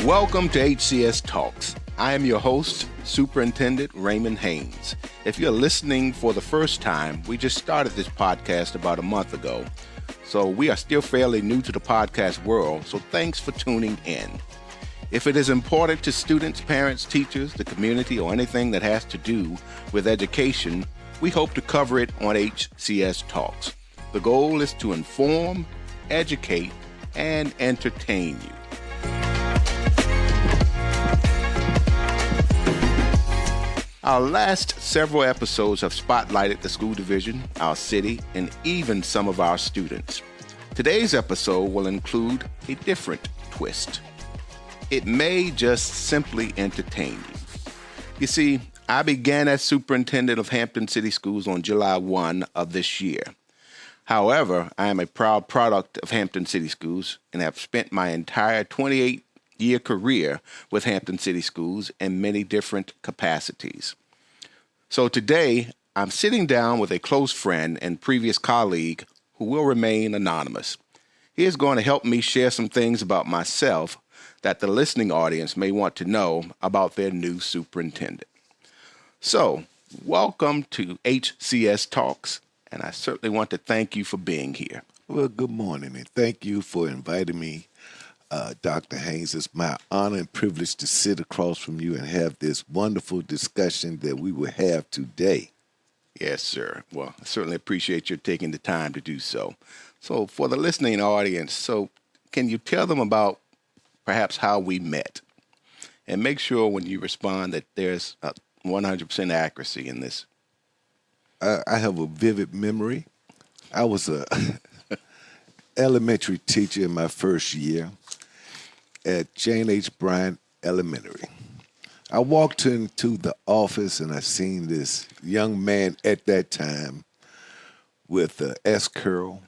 Welcome to HCS Talks. I am your host, Superintendent Raymond Haynes. If you're listening for the first time, we just started this podcast about a month ago. So we are still fairly new to the podcast world, so thanks for tuning in. If it is important to students, parents, teachers, the community, or anything that has to do with education, we hope to cover it on HCS Talks. The goal is to inform, educate, and entertain you. Our last several episodes have spotlighted the school division, our city, and even some of our students. Today's episode will include a different twist. It may just simply entertain you. You see, I began as superintendent of Hampton City Schools on July 1 of this year. However, I am a proud product of Hampton City Schools and have spent my entire 28-year career with Hampton City Schools in many different capacities. So today, I'm sitting down with a close friend and previous colleague who will remain anonymous. He is going to help me share some things about myself that the listening audience may want to know about their new superintendent. So, welcome to HCS Talks, and I certainly want to thank you for being here. Well, good morning, and thank you for inviting me, Dr. Haynes. It's my honor and privilege to sit across from you and have this wonderful discussion that we will have today. Yes, sir. Well, I certainly appreciate your taking the time to do so. So, for the listening audience, can you tell them about perhaps how we met? And make sure when you respond that there's 100% accuracy in this. I have a vivid memory. I was a elementary teacher in my first year at Jane H. Bryant Elementary. I walked into the office and I seen this young man at that time with a S-curl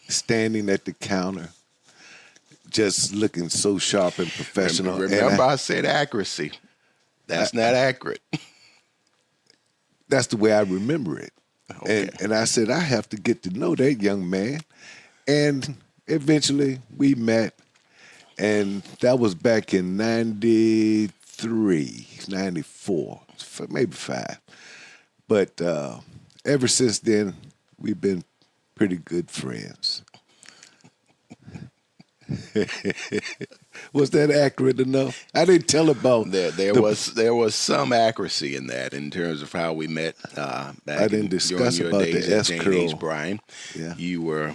standing at the counter, just looking so sharp and professional. Remember, I said accuracy. That's not accurate. That's the way I remember it. Okay. And I said, I have to get to know that young man. And eventually we met. And that was back in 93, 94, maybe 5. But ever since then, we've been pretty good friends. Was that accurate enough? I didn't tell about there was some accuracy in that in terms of how we met. Back I didn't discuss your about days the at S-curl. Jane H. Bryant. Yeah. You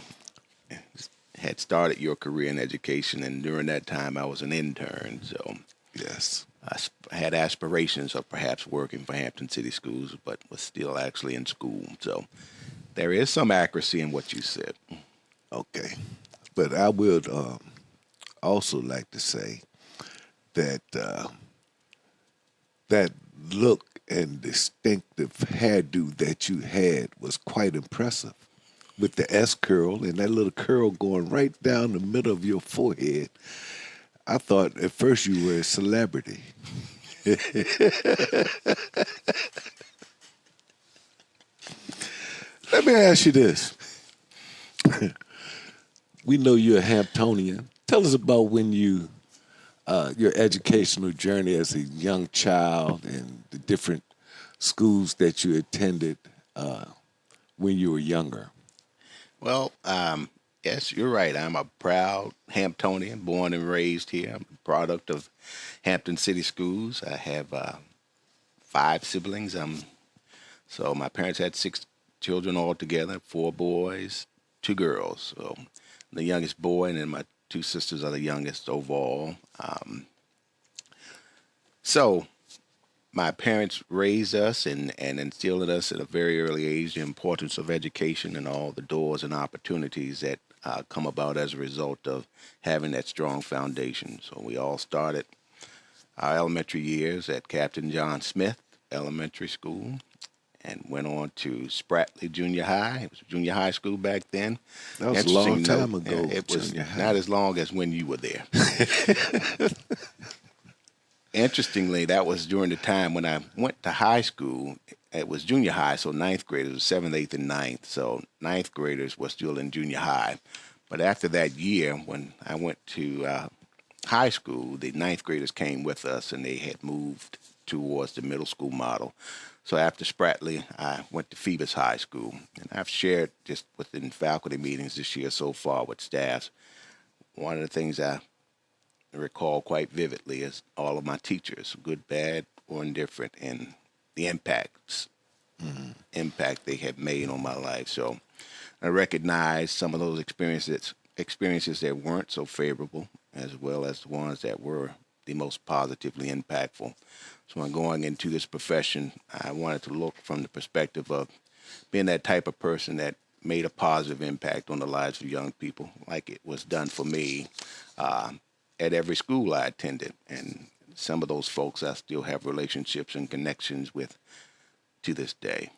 had started your career in education, and during that time, I was an intern. So Yes. I had aspirations of perhaps working for Hampton City Schools, but was still actually in school. So there is some accuracy in what you said. Okay. But I would also like to say that that look and distinctive hairdo that you had was quite impressive, with the S-curl and that little curl going right down the middle of your forehead. I thought at first you were a celebrity. Let me ask you this. We know you're a Hamptonian. Tell us about when your educational journey as a young child and the different schools that you attended when you were younger. Well, yes, you're right. I'm a proud Hamptonian, born and raised here. I'm a product of Hampton City Schools. I have 5 siblings. So my parents had 6 children altogether, 4 boys, 2 girls. So I'm the youngest boy, and then my 2 sisters are the youngest overall. So my parents raised us and instilled in us at a very early age the importance of education and all the doors and opportunities that come about as a result of having that strong foundation. So we all started our elementary years at Captain John Smith Elementary School and went on to Spratley Junior High. It was junior high school back then. That was a long time ago. It was not as long as when you were there. Interestingly, that was during the time when I went to high school. It was junior high, so 9th graders, 7th, 8th, and 9th. So 9th graders were still in junior high. But after that year, when I went to high school, the ninth graders came with us, and they had moved towards the middle school model. So after Spratley, I went to Phoebus High School, and I've shared just within faculty meetings this year so far with staffs. One of the things I recall quite vividly is all of my teachers, good, bad, or indifferent, and the impact they have made on my life. So I recognize some of those experiences that weren't so favorable, as well as the ones that were the most positively impactful. So when going into this profession, I wanted to look from the perspective of being that type of person that made a positive impact on the lives of young people, like it was done for me at every school I attended. And some of those folks I still have relationships and connections with to this day.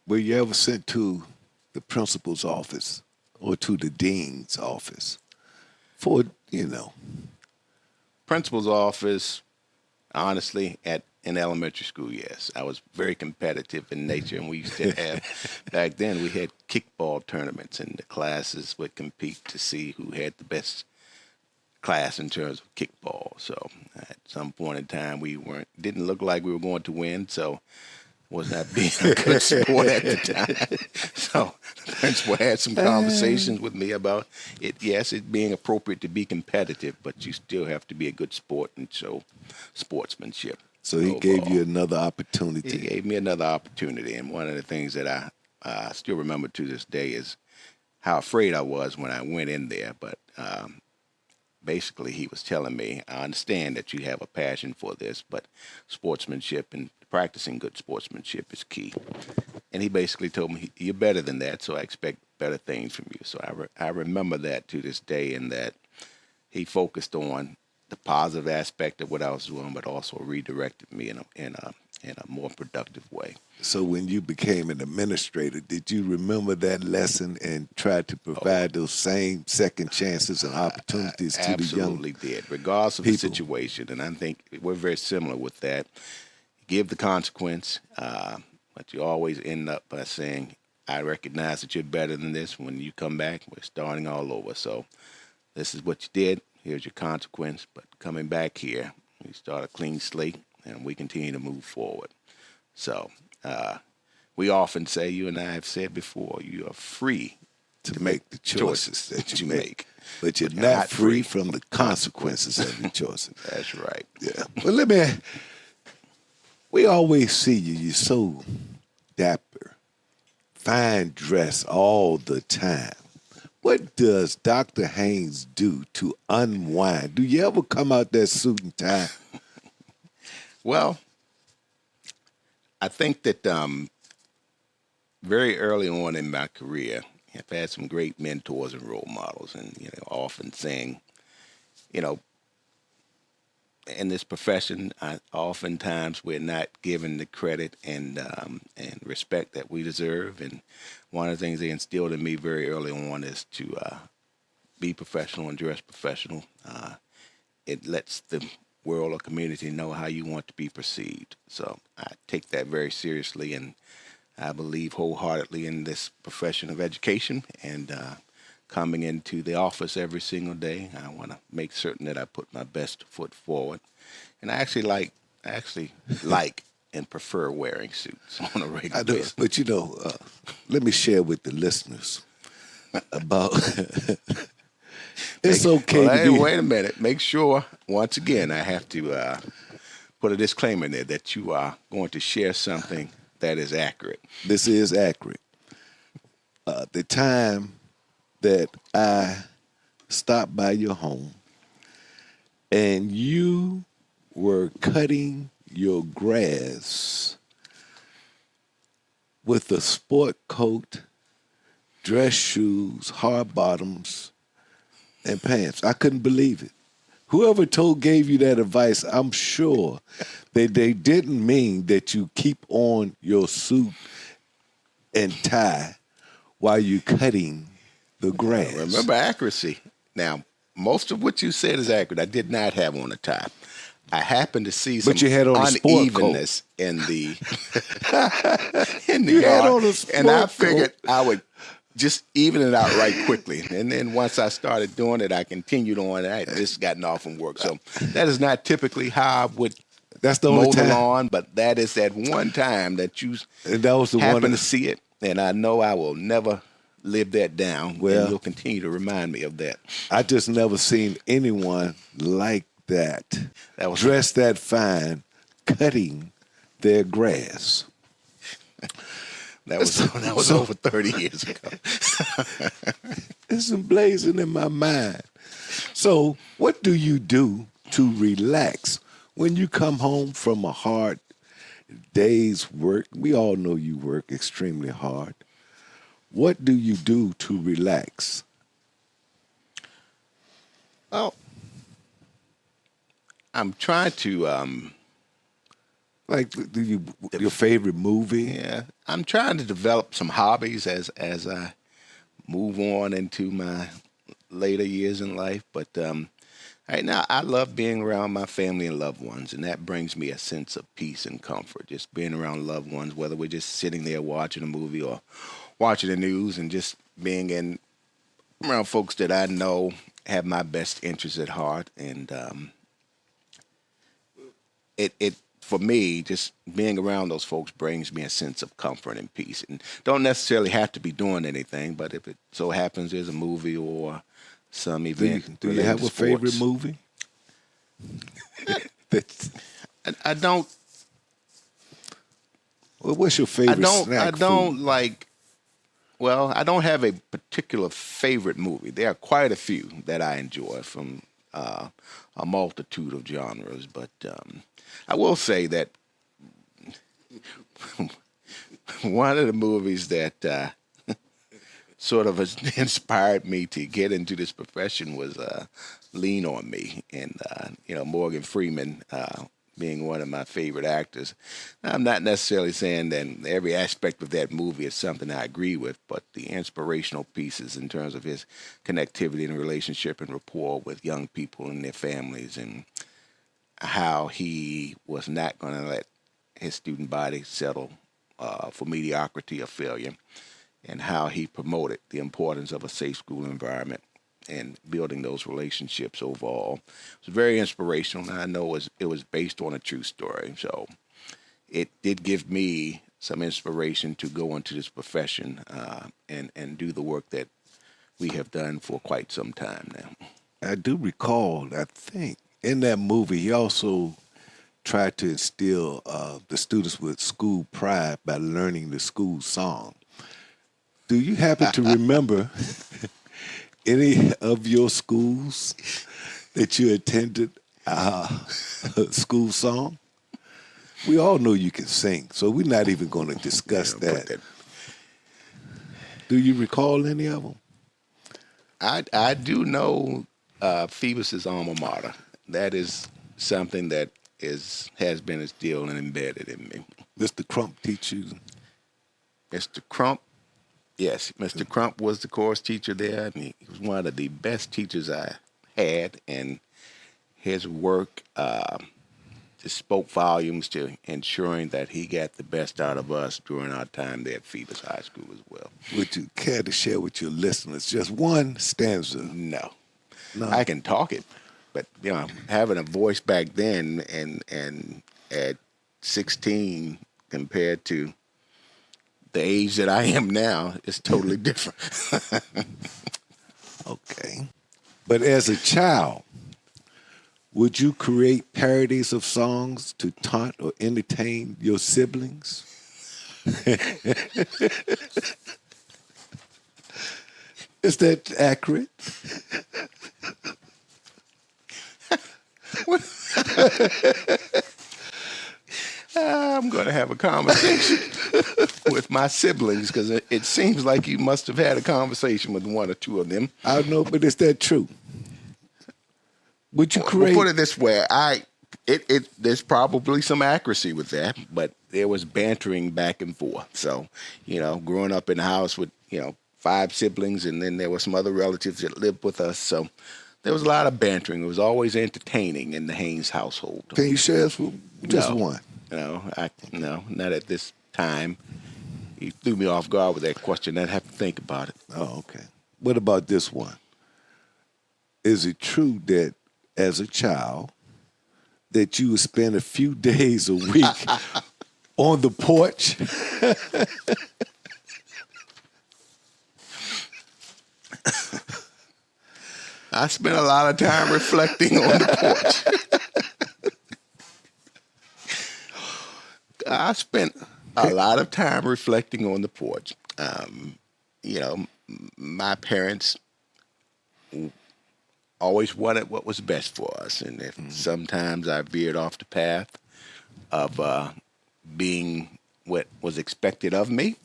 Were you ever sent to the principal's office or to the dean's office for, Principal's office, honestly, in elementary school, yes. I was very competitive in nature, and we used to have, back then, we had kickball tournaments, and the classes would compete to see who had the best class in terms of kickball. So at some point in time, didn't look like we were going to win, so was not being a good sport at the time. So the principal had some conversations with me about it. Yes, it being appropriate to be competitive, but you still have to be a good sport and show sportsmanship. So he gave you another opportunity. He gave me another opportunity, and one of the things that I still remember to this day is how afraid I was when I went in there. But basically, he was telling me, I understand that you have a passion for this, but sportsmanship and practicing good sportsmanship is key. And he basically told me, you're better than that, so I expect better things from you. So I remember that to this day, and that he focused on the positive aspect of what I was doing, but also redirected me in a more productive way. So when you became an administrator, did you remember that lesson and try to provide those same second chances and opportunities to the young people? Absolutely did, regardless of the situation. And I think we're very similar with that. Give the consequence, but you always end up by saying, I recognize that you're better than this. When you come back, we're starting all over. So this is what you did. Here's your consequence. But coming back here, we start a clean slate, and we continue to move forward. So we often say, you and I have said before, you are free to make the choices that you make. But you're not free from the consequences of your choices. That's right. Yeah. Well, we always see you. You're so dapper, fine dress all the time. What does Dr. Haynes do to unwind? Do you ever come out that suit and tie? Well, I think that very early on in my career, I've had some great mentors and role models, and often saying, in this profession, oftentimes we're not given the credit and respect that we deserve. And one of the things they instilled in me very early on is to be professional and dress professional. It lets the world or community know how you want to be perceived. So I take that very seriously, and I believe wholeheartedly in this profession of education. And coming into the office every single day, I want to make certain that I put my best foot forward. And I actually like and prefer wearing suits on a regular basis. But let me share with the listeners about it's okay. Wait a minute. Make sure, once again, I have to put a disclaimer in there that you are going to share something that is accurate. This is accurate. The time that I stopped by your home and you were cutting your grass with a sport coat, dress shoes, hard bottoms, and pants. I couldn't believe it. Whoever gave you that advice, I'm sure that they didn't mean that you keep on your suit and tie while you're cutting the grass. Remember accuracy. Now, most of what you said is accurate. I did not have on a tie. I happened to see some unevenness in the yard, and I figured I would just even it out right quickly. And then once I started doing it, I continued on. I had just gotten off from work. So that is not typically how I would That's the mow only the time. lawn, but that is that one time that you And that was the happen one. to see it. And I know I will never live that down. Well, and you'll continue to remind me of that. I just never seen anyone like that, That was dressed that fine, cutting their grass. That was over 30 years ago. It's blazing in my mind. So, what do you do to relax when you come home from a hard day's work? We all know you work extremely hard. What do you do to relax? Well, I'm trying to, Like, do your favorite movie? yeah, I'm trying to develop some hobbies as I move on into my later years in life. But right now, I love being around my family and loved ones, and that brings me a sense of peace and comfort. Just being around loved ones, whether we're just sitting there watching a movie or watching the news, and just being around folks that I know have my best interests at heart. And it for me, just being around those folks brings me a sense of comfort and peace. And don't necessarily have to be doing anything, but if it so happens there's a movie or some event. Do you have a favorite movie? I don't. Well, what's your favorite snack I don't food? like. Well, I don't have a particular favorite movie. There are quite a few that I enjoy from a multitude of genres, but I will say that one of the movies that sort of has inspired me to get into this profession was Lean on Me, and Morgan Freeman being one of my favorite actors. I'm not necessarily saying that every aspect of that movie is something I agree with, but the inspirational pieces in terms of his connectivity and relationship and rapport with young people and their families, and how he was not going to let his student body settle for mediocrity or failure, and how he promoted the importance of a safe school environment and building those relationships overall. It was very inspirational, and I know it was based on a true story. So it did give me some inspiration to go into this profession and do the work that we have done for quite some time now. I do recall, I think, in that movie, he also tried to instill the students with school pride by learning the school song. Do you happen to remember any of your schools that you attended school song? We all know you can sing, so we're not even going to discuss that. Do you recall any of them? I do know Phoebus's alma mater. That is something that has been instilled and embedded in me. Mr. Crump teach you? Mr. Crump, yes. Mr. Crump was the chorus teacher there, and he was one of the best teachers I had, and his work just spoke volumes to ensuring that he got the best out of us during our time there at Phoebus High School as well. Would you care to share with your listeners just one stanza? No. I can talk it, but having a voice back then and at 16 compared to the age that I am now is totally different. Okay. But as a child, would you create parodies of songs to taunt or entertain your siblings? Is that accurate? I'm going to have a conversation with my siblings, because it seems like you must have had a conversation with one or two of them. I don't know, but is that true? Would you create? We'll put it this way: there's probably some accuracy with that, but there was bantering back and forth. So, growing up in the house with 5 siblings, and then there were some other relatives that lived with us, so there was a lot of bantering. It was always entertaining in the Haynes household. Can you share us with just one? No, not at this time. He threw me off guard with that question. I'd have to think about it. Oh, okay. What about this one? Is it true that as a child that you would spend a few days a week on the porch? I spent a lot of time reflecting on the porch. I spent a lot of time reflecting on the porch. My parents always wanted what was best for us, and if sometimes I veered off the path of being what was expected of me,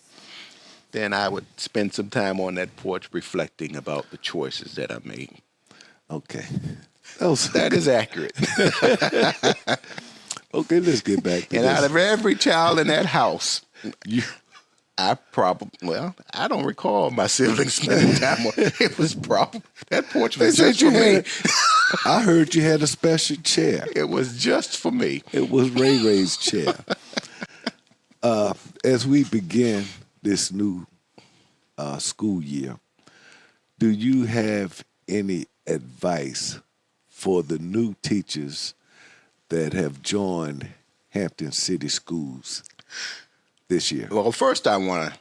then I would spend some time on that porch reflecting about the choices that I made. Okay. That is accurate. Okay, let's get back to and this. out of every child in that house, I don't recall my siblings spending time on it. It was probably, that porch was just for me. I heard you had a special chair. It was just for me. It was Ray Ray's chair. As we begin this new school year, do you have any advice for the new teachers that have joined Hampton City Schools this year? Well, first I want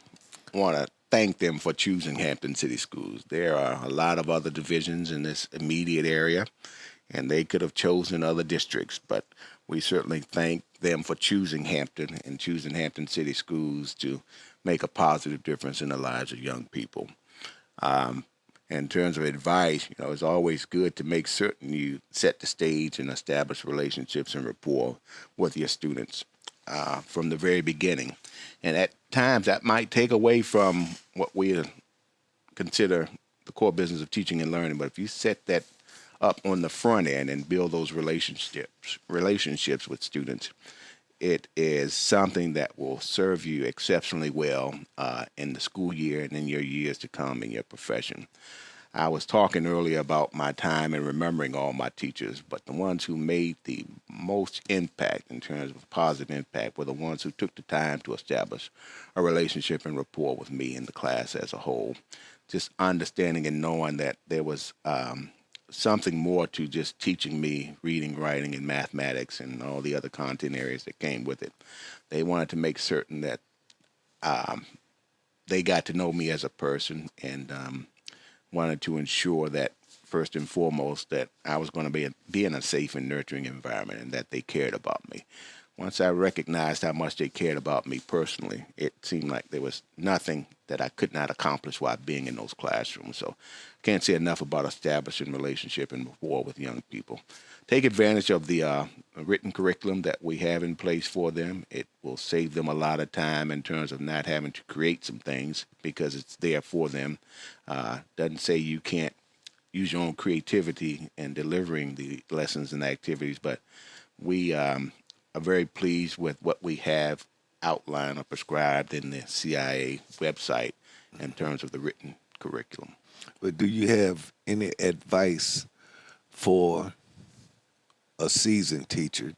to thank them for choosing Hampton City Schools. There are a lot of other divisions in this immediate area, and they could have chosen other districts, but we certainly thank them for choosing Hampton and choosing Hampton City Schools to make a positive difference in the lives of young people. In terms of advice, it's always good to make certain you set the stage and establish relationships and rapport with your students from the very beginning. And at times that might take away from what we consider the core business of teaching and learning. But if you set that up on the front end and build those relationships with students, it is something that will serve you exceptionally well in the school year and in your years to come in your profession. I was talking earlier about my time and remembering all my teachers, but the ones who made the most impact in terms of positive impact were the ones who took the time to establish a relationship and rapport with me and the class as a whole. Just understanding and knowing that there was something more to just teaching me reading, writing, and mathematics and all the other content areas that came with it. They wanted to make certain that they got to know me as a person and wanted to ensure that, first and foremost, that I was going to be in a safe and nurturing environment and that they cared about me. Once I recognized how much they cared about me personally, it seemed like there was nothing that I could not accomplish while being in those classrooms. So I can't say enough about establishing relationship and rapport with young people. Take advantage of the written curriculum that we have in place for them. It will save them a lot of time in terms of not having to create some things because it's there for them. Doesn't say you can't use your own creativity in delivering the lessons and activities, but we are very pleased with what we have outlined or prescribed in the CIA website in terms of the written curriculum. But do you have any advice for a seasoned teacher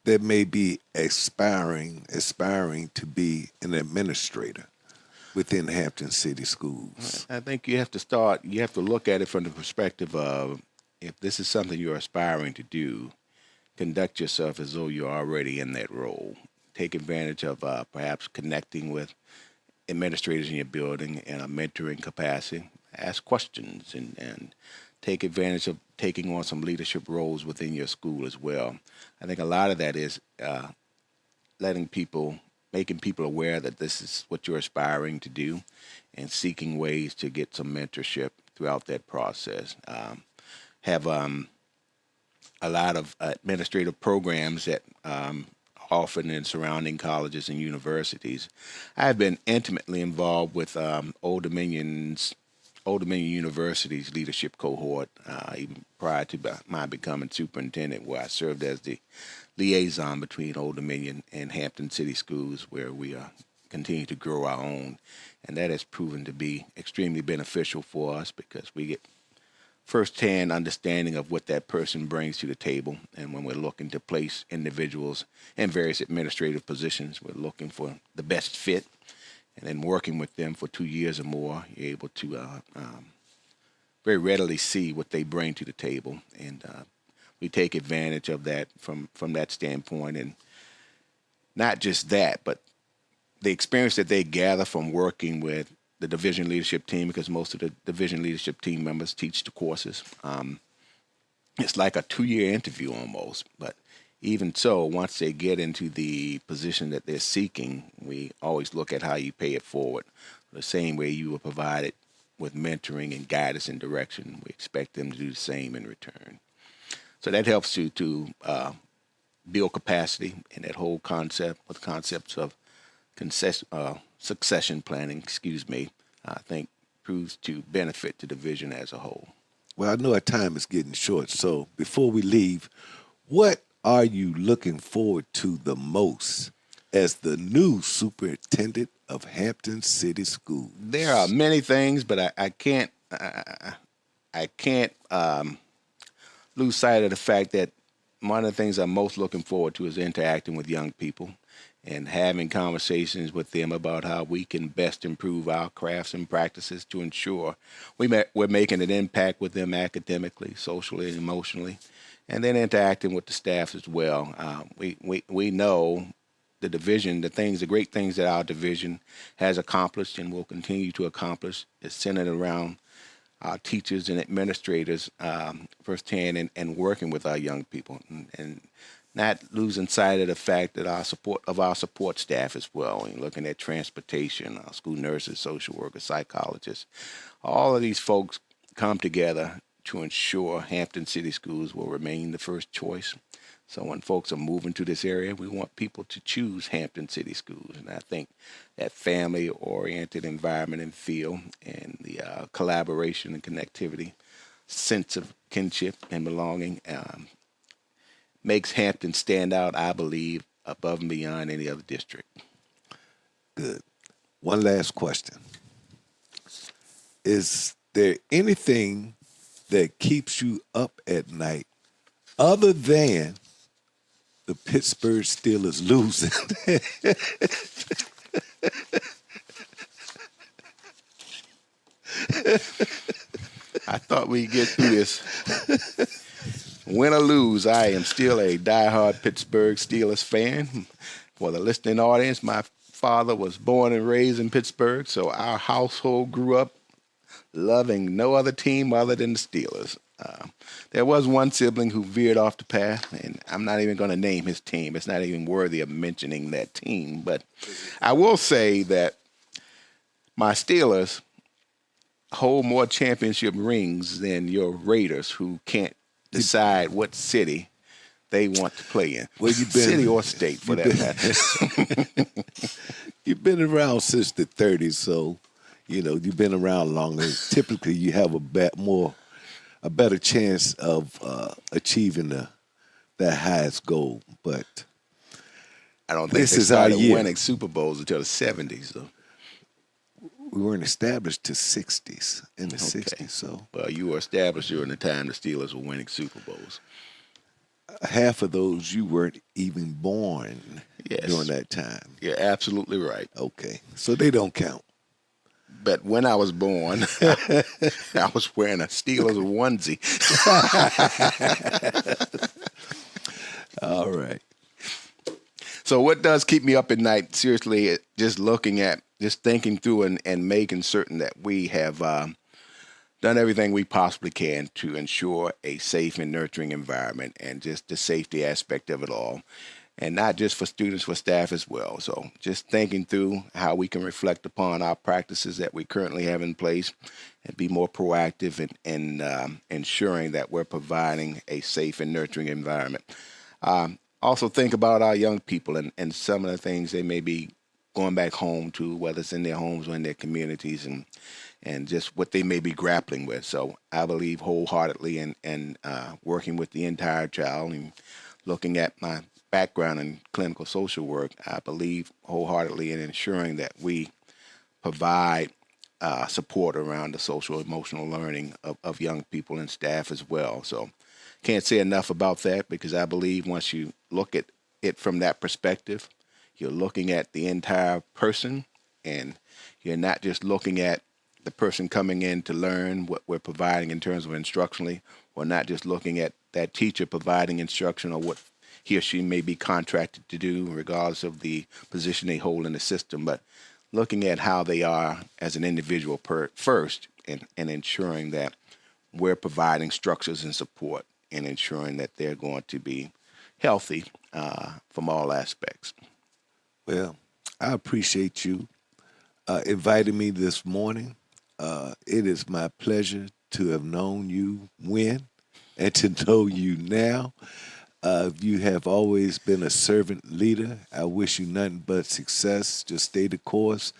that may be aspiring to be an administrator within Hampton City Schools? I think you have to look at it from the perspective of, if this is something you're aspiring to do, conduct yourself as though you're already in that role. Take advantage of perhaps connecting with administrators in your building in a mentoring capacity. Ask questions and take advantage of taking on some leadership roles within your school as well. I think a lot of that is making people aware that this is what you're aspiring to do and seeking ways to get some mentorship throughout that process. Have a lot of administrative programs that often in surrounding colleges and universities. I've been intimately involved with Old Dominion University's leadership cohort, even prior to my becoming superintendent, where I served as the liaison between Old Dominion and Hampton City Schools, where we continue to grow our own. And that has proven to be extremely beneficial for us because we get firsthand understanding of what that person brings to the table. And when we're looking to place individuals in various administrative positions, we're looking for the best fit. And then working with them for 2 years or more, you're able to very readily see what they bring to the table. And we take advantage of that from that standpoint. And not just that, but the experience that they gather from working with the division leadership team, because most of the division leadership team members teach the courses. It's like a 2-year interview almost, but even so, once they get into the position that they're seeking, we always look at how you pay it forward. The same way you were provided with mentoring and guidance and direction, we expect them to do the same in return. So that helps you to build capacity in that whole concept, with concepts of succession planning, I think proves to benefit the division as a whole. Well, I know our time is getting short, so before we leave, what are you looking forward to the most as the new superintendent of Hampton City Schools? There are many things, but I can't lose sight of the fact that one of the things I'm most looking forward to is interacting with young people and having conversations with them about how we can best improve our crafts and practices to ensure we're making an impact with them academically, socially, and emotionally, and then interacting with the staff as well. We know the division, the great things that our division has accomplished and will continue to accomplish is centered around our teachers and administrators firsthand and working with our young people and not losing sight of the fact that our support staff as well, and looking at transportation, our school nurses, social workers, psychologists, all of these folks come together to ensure Hampton City Schools will remain the first choice. So when folks are moving to this area, we want people to choose Hampton City Schools. And I think that family-oriented environment and feel and the collaboration and connectivity, sense of kinship and belonging makes Hampton stand out, I believe, above and beyond any other district. Good. One last question. Is there anything that keeps you up at night other than the Pittsburgh Steelers losing? I thought we'd get through this. Win or lose, I am still a diehard Pittsburgh Steelers fan. For the listening audience, my father was born and raised in Pittsburgh, so our household grew up loving no other team other than the Steelers. There was one sibling who veered off the path, and I'm not even going to name his team. It's not even worthy of mentioning that team. But I will say that my Steelers hold more championship rings than your Raiders, who can't decide what city they want to play in. Well, city or state, for that matter. You've been around since the 30s, so you've been around longer. Typically, you have a better chance of achieving that highest goal. But I don't think they started winning Super Bowls until the 70s, though. We weren't established to 60s, in the 60s. So, well, you were established during the time the Steelers were winning Super Bowls. Half of those you weren't even born during that time. You're absolutely right. Okay, so they don't count. But when I was born, I was wearing a Steelers onesie. All right. So what does keep me up at night, seriously, just thinking through and making certain that we have done everything we possibly can to ensure a safe and nurturing environment and just the safety aspect of it all. And not just for students, for staff as well. So just thinking through how we can reflect upon our practices that we currently have in place and be more proactive in ensuring that we're providing a safe and nurturing environment. Also think about our young people and some of the things they may be going back home to, whether it's in their homes or in their communities, and just what they may be grappling with. So I believe wholeheartedly in working with the entire child and looking at my background in clinical social work, I believe wholeheartedly in ensuring that we provide support around the social emotional learning of young people and staff as well. So can't say enough about that, because I believe once you look at it from that perspective, you're looking at the entire person and You're not just looking at the person coming in to learn what we're providing in terms of instructionally, or not just looking at that teacher providing instruction or what he or she may be contracted to do, regardless of the position they hold in the system, but looking at how they are as an individual first, and ensuring that we're providing structures and support and ensuring that they're going to be healthy from all aspects. Well, I appreciate you inviting me this morning. It is my pleasure to have known you when and to know you now. You have always been a servant leader. I wish you nothing but success. Just stay the course.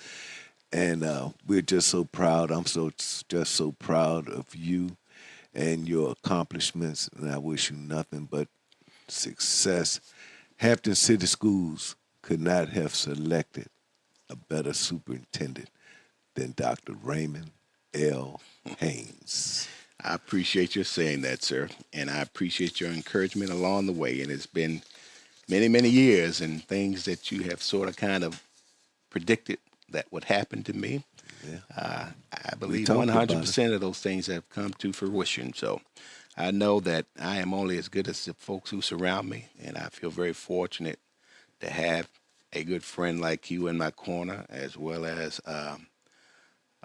And we're just so proud. I'm just so proud of you and your accomplishments. And I wish you nothing but success. Hampton City Schools could not have selected a better superintendent than Dr. Raymond L. Haynes. I appreciate your saying that, sir, and I appreciate your encouragement along the way. And it's been many, many years and things that you have sort of kind of predicted that would happen to me. Yeah. I believe 100% of those things have come to fruition. So I know that I am only as good as the folks who surround me, and I feel very fortunate to have a good friend like you in my corner, as well as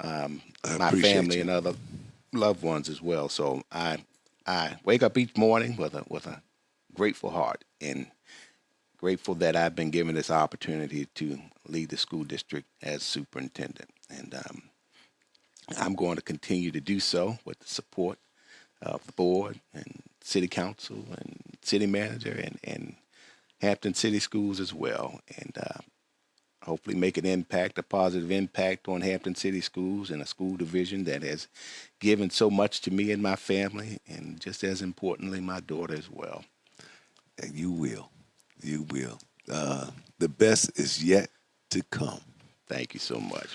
my family and other loved ones as well. So I wake up each morning with a grateful heart, and grateful that I've been given this opportunity to lead the school district as superintendent. And I'm going to continue to do so with the support of the board and city council and city manager and Hampton City Schools as well. And hopefully make an impact, a positive impact on Hampton City Schools and a school division that has given so much to me and my family, and just as importantly, my daughter as well. And you will. You will. The best is yet to come. Thank you so much.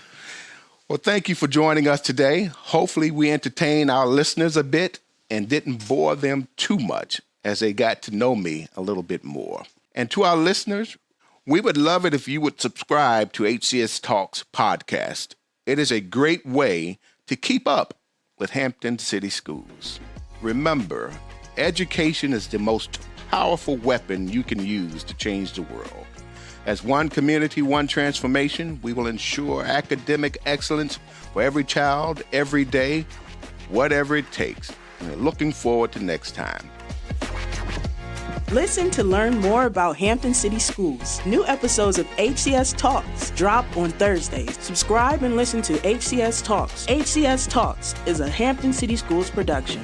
Well, thank you for joining us today. Hopefully we entertained our listeners a bit and didn't bore them too much as they got to know me a little bit more. And to our listeners, we would love it if you would subscribe to HCS Talks podcast. It is a great way to keep up with Hampton City Schools. Remember, education is the most powerful weapon you can use to change the world. As one community, one transformation, we will ensure academic excellence for every child, every day, whatever it takes. And we're looking forward to next time. Listen to learn more about Hampton City Schools. New episodes of HCS Talks drop on Thursdays. Subscribe and listen to HCS Talks. HCS Talks is a Hampton City Schools production.